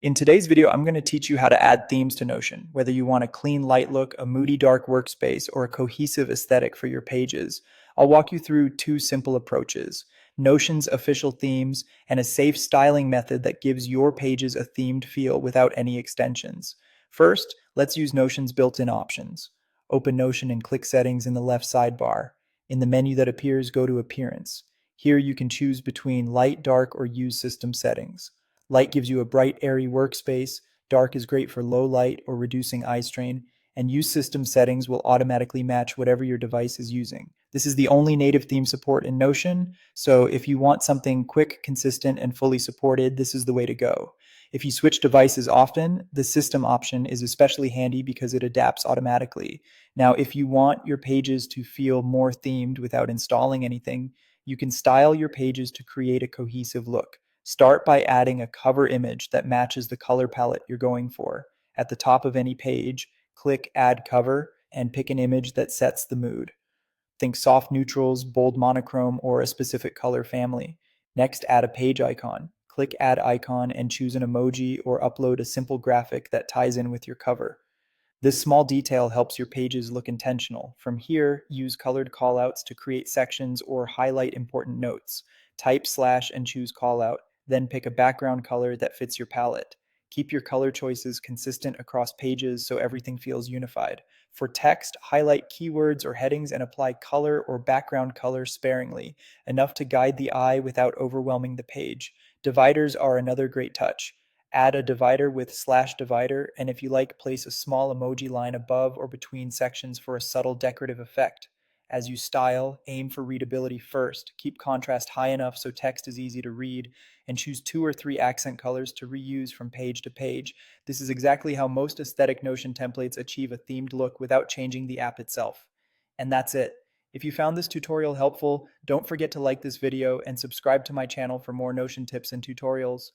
In today's video, I'm going to teach you how to add themes to Notion, whether you want a clean light look, a moody dark workspace, or a cohesive aesthetic for your pages. I'll walk you through two simple approaches: Notion's official themes and a safe styling method that gives your pages a themed feel without any extensions. First, let's use Notion's built-in options. Open Notion and click Settings in the left sidebar. In the menu that appears, go to Appearance. Here you can choose between light, dark, or use system settings. Light gives you a bright, airy workspace. Dark is great for low light or reducing eye strain. And use system settings will automatically match whatever your device is using. This is the only native theme support in Notion, so if you want something quick, consistent, and fully supported, this is the way to go. If you switch devices often, the system option is especially handy because it adapts automatically. Now, if you want your pages to feel more themed without installing anything, you can style your pages to create a cohesive look. Start by adding a cover image that matches the color palette you're going for. At the top of any page, click Add Cover and pick an image that sets the mood. Think soft neutrals, bold monochrome, or a specific color family. Next, add a page icon. Click Add Icon and choose an emoji or upload a simple graphic that ties in with your cover. This small detail helps your pages look intentional. From here, use colored callouts to create sections or highlight important notes. Type slash and choose callout, then pick a background color that fits your palette. Keep your color choices consistent across pages so everything feels unified. For text, highlight keywords or headings and apply color or background color sparingly, enough to guide the eye without overwhelming the page. Dividers are another great touch. Add a divider with slash divider, and if you like, place a small emoji line above or between sections for a subtle decorative effect. As you style, aim for readability first. Keep contrast high enough so text is easy to read, and choose 2 or 3 accent colors to reuse from page to page. This is exactly how most aesthetic Notion templates achieve a themed look without changing the app itself. And that's it. If you found this tutorial helpful, don't forget to like this video and subscribe to my channel for more Notion tips and tutorials.